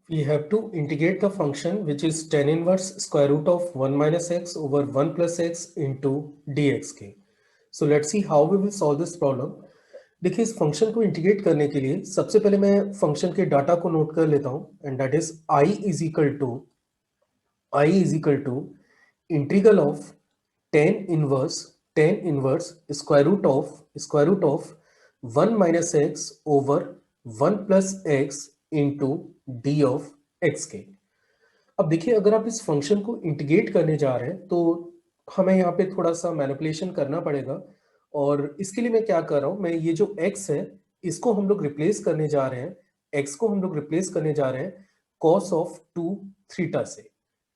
we have to integrate the function which is tan inverse square root of 1 minus x over 1 plus x into dxk. So let's see how we will solve this problem. देखिए इस function को integrate करने के लिए सबसे पहले मैं function के डाटा को नोट कर लेता हूं and that is i is equal to integral of tan inverse square root of 1 minus x over 1 plus x into d of xk. अब देखिए अगर आप इस फंक्शन को इंटीग्रेट करने जा रहे हैं तो हमें यहाँ पे थोड़ा सा मैनिपुलेशन करना पड़ेगा और इसके लिए मैं क्या कर रहा हूँ, मैं ये जो x है इसको हम लोग रिप्लेस करने जा रहे हैं, x को हम लोग रिप्लेस करने जा रहे हैं cos ऑफ 2 थीटा से।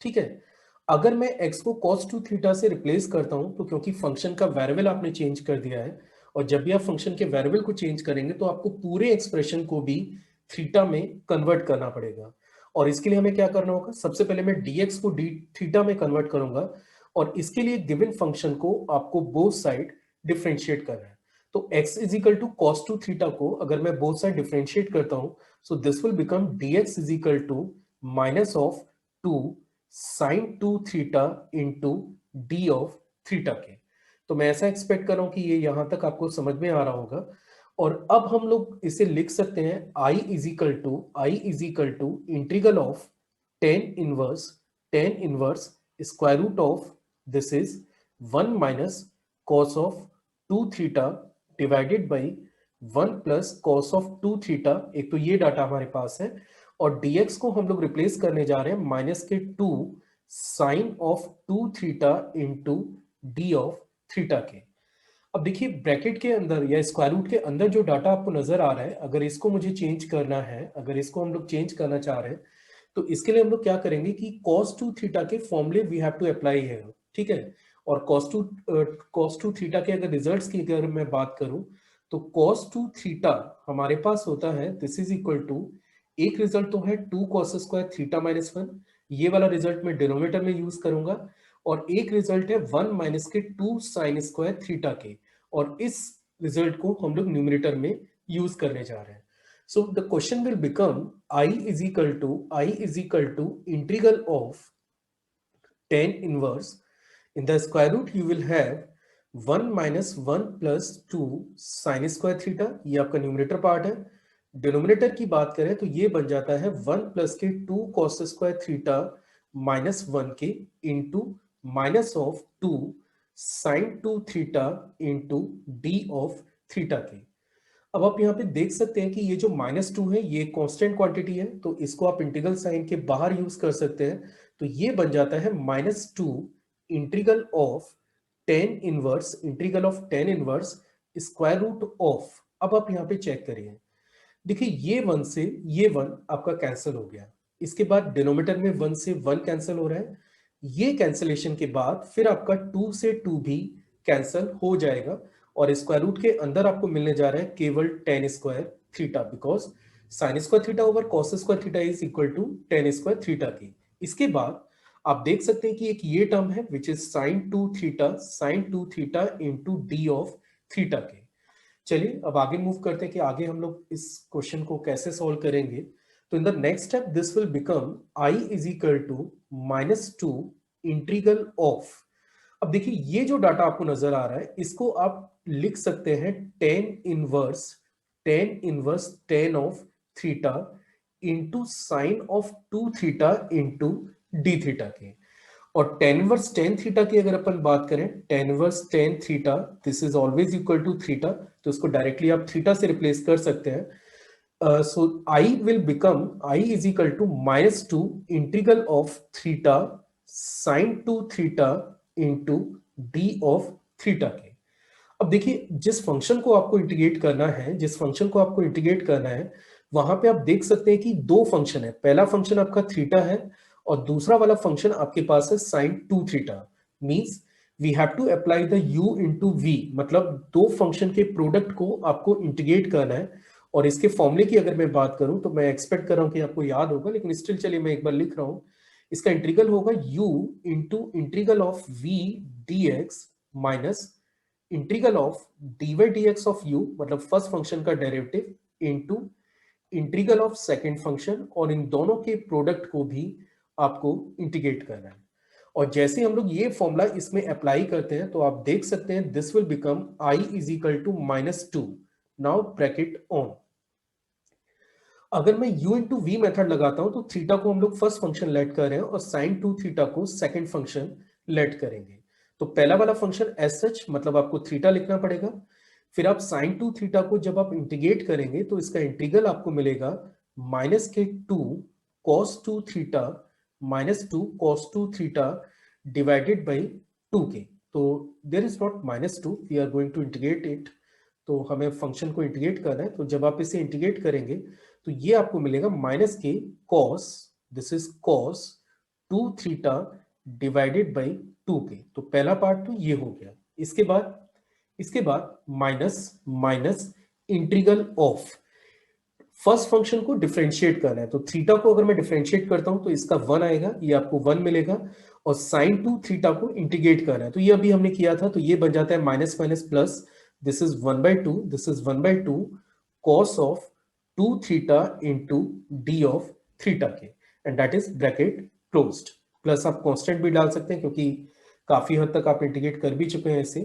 ठीक है, अगर मैं x को cos 2 थीटा से रिप्लेस करता हूं तो क्योंकि फंक्शन का वेरिएबल आपने चेंज कर दिया है और जब भी आप फंक्शन के वेरिएबल को चेंज करेंगे तो आपको पूरे एक्सप्रेशन को भी थीटा में कन्वर्ट करना पड़ेगा और इसके लिए हमें क्या करना होगा, सबसे पहले मैं dx को d थीटा में कन्वर्ट करूंगा और इसके लिए गिवन फंक्शन को आपको बोथ साइड डिफरेंशिएट करना है। तो x is equal to cos 2 theta को अगर मैं बोथ साइड डिफरेंशिएट करता हूं so this will become dx is equal to minus of 2 sin 2 theta into d of theta के। तो मैं ऐसा एक्सपेक्ट कर रहा हूं कि ये यहां तक आपको समझ में आ रहा होगा और अब हम लोग इसे लिख सकते हैं i is equal to integral of tan inverse square root of this is 1 minus cos of 2 theta divided by 1 plus cos of 2 theta. एक तो ये डाटा हमारे पास है और dx को हम लोग रिप्लेस करने जा रहे हैं माइनस के 2 sine of 2 theta into D of theta के। अब देखिए ब्रैकेट के अंदर या स्क्वायर रूट के अंदर जो डाटा आपको नजर आ रहा है, अगर इसको मुझे चेंज करना है, अगर इसको हम लोग चेंज करना चाह रहे हैं तो इसके लिए हम लोग क्या करेंगे कि cos 2 थीटा के फॉर्मूले वी हैव टू अप्लाई है। ठीक है, और cos 2 थीटा के अगर रिजल्ट्स की अगर मैं बात करूं तो cos 2 थीटा हमारे पास होता है दिस इज इक्वल टू, एक रिजल्ट तो है 2 cos स्क्वायर थीटा माइनस 1, ये वाला रिजल्ट मैं डिनोमिनेटर में यूज करूंगा और एक रिजल्ट है 1 माइनस के 2 साइन स्क्वायर थीटा के और इस रिजल्ट को हम लोग न्यूमरेटर में यूज करने जा रहे हैं। So the question will become i is equal to integral of tan इनवर्स in the square root you will have 1 minus 1 plus 2 sin square theta, ये आपका न्यूमरेटर पार्ट है। डिनोमिनेटर की बात करें तो ये बन जाता है 1 प्लस के 2 cos स्क्वायर थीटा माइनस 1 के into minus of 2 sin 2 theta into D of theta के। अब आप यहाँ पे देख सकते हैं कि ये जो माइनस 2 है ये कांस्टेंट क्वांटिटी है तो इसको आप इंटीग्रल साइन के बाहर यूज कर सकते हैं। तो ये बन जाता है minus 2 integral of tan inverse square root of. अब आप यहाँ पे चेक करिए, देखिए ये 1 से ये 1 आपका कैंसिल हो गया, इसके बाद डिनोमिनेटर में 1 से 1 कैंसिल हो रहा है, ये कैंसिलेशन के बाद फिर आपका 2 से 2 भी कैंसिल हो जाएगा और स्क्वायर रूट के अंदर आपको मिलने जा रहा है केवल tan square theta because sine square theta over cos square theta is equal to tan square theta की। इसके बाद आप देख सकते हैं कि एक ये टर्म है which is sine to theta into D of theta के। चलिए अब आगे मूव करते हैं कि आगे हम लोग इस क्वेश्चन को कैसे सॉल्व करेंगे। तो in the next step this will become i is equal to minus 2 integral of. अब देखिए ये जो डाटा आपको नजर आ रहा है इसको आप लिख सकते हैं ten inverse ten of theta into sine of 2 theta into D theta के। और टेन इनवर्स टेन थीटा की अगर अपन बात करें, tan inverse tan theta this is always equal to theta, तो इसको डायरेक्टली आप थीटा से रिप्लेस कर सकते हैं। So I is equal to minus 2 integral of theta sine 2 theta into D of theta के। अब देखिए जिस फंक्शन को आपको इंटीग्रेट करना है वहां पे आप देख सकते हैं कि दो फंक्शन है, पहला फंक्शन आपका थीटा है और दूसरा वाला फंक्शन आपके पास है sine 2 theta. Means we have to apply the u into v, मतलब दो फंक्शन के प्रोडक्ट को आपको इंटीग्रेट करना है। और इसके फॉर्मूले की अगर मैं बात करूं तो मैं एक्सपेक्ट कर रहा हूं कि आपको याद होगा, लेकिन स्टिल चलिए मैं एक बार लिख रहा हूं। इसका इंटीग्रल होगा u into integral of v dx minus integral of dy dx of u, मतलब फर्स्ट फंक्शन का derivative into integral of second function और इन दोनों के प्रोडक्ट को भी आपको इंटीग्रेट करना है। और जैसे हम लोग ये फॉर्मूला इसमें अप्लाई करते हैं तो आप देख सकते हैं this will become I is equal to -2। Now bracket on. अगर मैं u इंटू वी मेथड लगाता हूं तो थीटा को हम लोग फर्स्ट फंक्शन लेट कर रहे हैं और साइन 2 थीटा को सेकंड फंक्शन लेट करेंगे। तो पहला वाला फंक्शन एस सच मतलब आपको थीटा लिखना पड़ेगा, फिर आप साइन 2 थीटा को जब आप इंटीग्रेट करेंगे तो इसका इंटीग्रल आपको मिलेगा -2 cos 2 theta -2 cos 2 theta divided by 2k। तो there is not -2, we are going to integrate it. तो हमें फंक्शन को इंटीग्रेट करना है, तो जब आप इसे इंटीग्रेट करेंगे तो ये आपको मिलेगा -k cos, this is cos 2 theta divided by 2k। तो पहला पार्ट तो ये हो गया। इसके बाद minus integral of first function को डिफरेंशिएट करना है। तो थीटा को अगर मैं डिफरेंशिएट करता हूं तो इसका 1 आएगा, ये आपको 1 मिलेगा। और साइन 2 थीटा को इंटीग्रेट करना है, तो ये अभी हमने किया था, तो ये बन जाता है minus minus plus, this is 1/2, this is 1/2 cos of 2 theta into D of theta के, and that is bracket closed. Plus आप कांस्टेंट भी डाल सकते हैं क्योंकि काफी हद तक आप इंटीग्रेट कर भी चुके हैं इसे।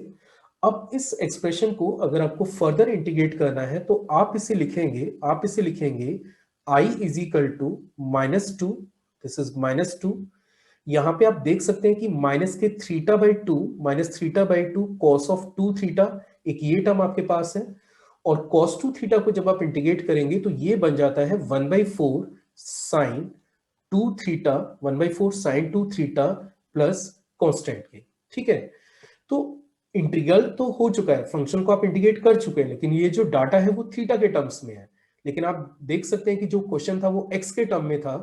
अब इस एक्सप्रेशन को अगर आपको फर्दर इंटीग्रेट करना है तो आप इसे लिखेंगे I is equal to -2, this is -2। यहां पे आप देख सकते हैं कि माइनस के -3/2 cos ऑफ 2 थीटा, एक ये टर्म आपके पास है। और cos 2 थीटा को जब आप इंटीग्रेट करेंगे तो ये बन जाता है 1/4 sine 2 theta, 1/4 sine 2 theta plus constant के। ठीक है, तो इंटीग्रल तो हो चुका है, फंक्शन को आप इंटीग्रेट कर चुके हैं, लेकिन ये जो डाटा है वो थीटा के टर्म्स में है। लेकिन आप देख सकते हैं कि जो क्वेश्चन था वो एक्स के टर्म में था,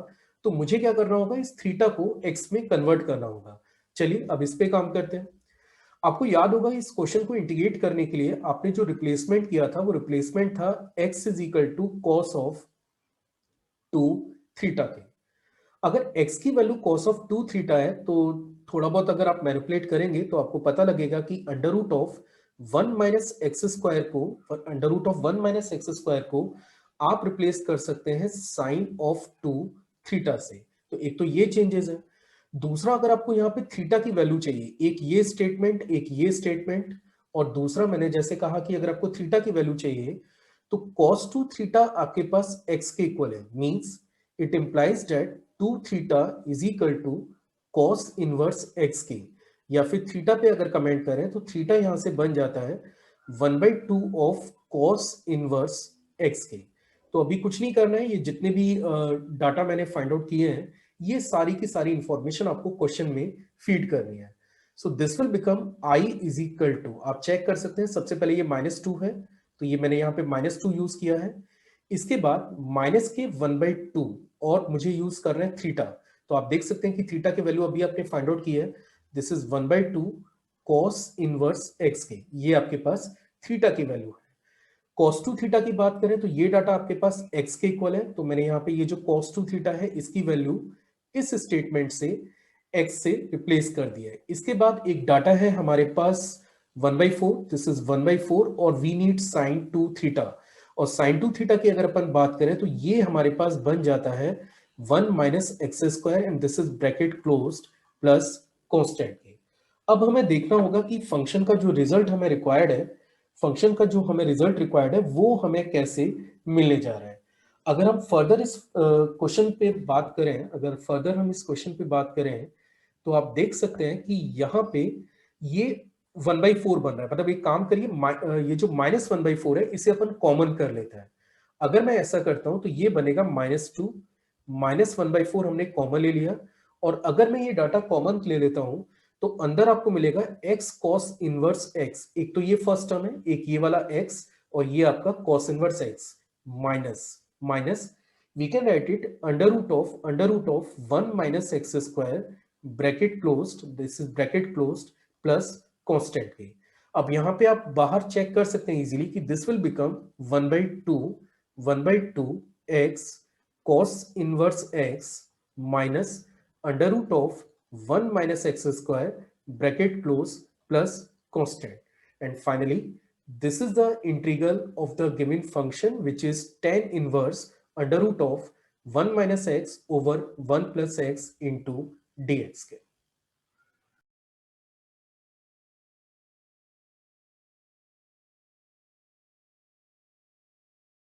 तो मुझे क्या करना होगा, इस थीटा को एक्स में कन्वर्ट करना होगा। चलिए अब इस पे काम करते हैं। आपको याद होगा इस क्वेश्चन को इंटीग्रेट करने के लिए आपने जो रिप्लेसमेंट किया था वो रिप्लेसमेंट था x is equal to cos of 2 theta के। अगर x की वैल्यू cos ऑफ 2 थीटा है तो थोड़ा बहुत अगर आप मैनिपुलेट करेंगे तो आपको पता लगेगा कि under root of 1 minus x square को, under root of 1 minus x square को आप रिप्लेस कर सकते हैं साइन ऑफ 2 थीटा से। तो एक तो ये चेंजेस है। दूसरा, अगर आपको यहाँ पे थीटा की वैल्यू चाहिए, एक ये स्टेटमेंट एक ये स्टेटमेंट, और दूसरा मैंने जैसे कहा कि अगर आपको थीटा की वैल्यू चाहिए तो cos 2 थीटा आपके पास x के इक्वल है, means it implies that 2 theta is equal to cos inverse x के। या फिर थीटा पे अगर कमेंट करें तो थीटा यहां से बन जाता है 1/2 ऑफ cos इनवर्स x के। तो अभी कुछ नहीं करना है, ये जितने भी डाटा मैंने फाइंड आउट किए हैं ये सारी की सारी इंफॉर्मेशन आपको क्वेश्चन में फीड करनी है। So this will become I is equal to, आप चेक कर सकते हैं, सबसे पहले ये -2 है तो ये मैंने यहाँ पे -2 यूज किया है। इसके बाद माइनस के 1/2 और मुझे यूज कर रहे हैं थीटा। तो आप देख सकते हैं कि थीटा की वैल्यू अभी आपने फाइंड आउट की है, this is 1/2 cos inverse x के, ये आपके पास थीटा की वैल्यू है। cos 2 थीटा की बात करें तो ये डाटा आपके पास x के इक्वल है, तो मैंने यहाँ पे ये जो cos 2 थीटा है इसकी वैल्यू इस स्टेटमेंट से x से रिप्लेस कर दिया है। इसके बाद एक डाटा है हमारे पास 1/4, दिस इज 1/4 और वी नीड साइन 2 थीटा। और साइन 2 थीटा की अगर अपन बात करें तो ये हमारे पास बन जाता है 1 minus x square and this is bracket closed plus constant के। अब हमें देखना होगा कि फंक्शन का जो रिजल्ट हमें रिक्वायर्ड है, फंक्शन का जो हमें रिजल्ट रिक्वायर्ड है वो हमें कैसे मिलने जा रहा है। अगर हम फर्दर इस क्वेश्चन पे बात करें, अगर फर्दर हम इस क्वेश्चन पे बात करें तो आप देख सकते हैं कि यहाँ पे ये 1/4 बन रहा है। मतलब एक काम करिए, ये जो -1/4 है इसे अपन कॉमन कर लेते हैं। अगर मैं ऐसा करता हूं तो ये बनेगा -2, -1/4 हमने कॉमन ले लिया। और अगर मैं ये डाटा कॉमन ले लेता हूं तो अंदर आपको मिलेगा x cos इनवर्स x, एक तो ये फर्स्ट टर्म है, एक ये वाला x और ये आपका cos inverse x minus we can write it under root of 1 minus x square bracket closed, this is bracket closed plus constant के। अब यहां पे आप बाहर चेक कर सकते हैं इजीली कि this will become 1/2 x cos inverse x minus under root of 1 minus x square bracket close plus constant, and finally this is the integral of the given function which is tan inverse under root of 1 minus x over 1 plus x into d x के।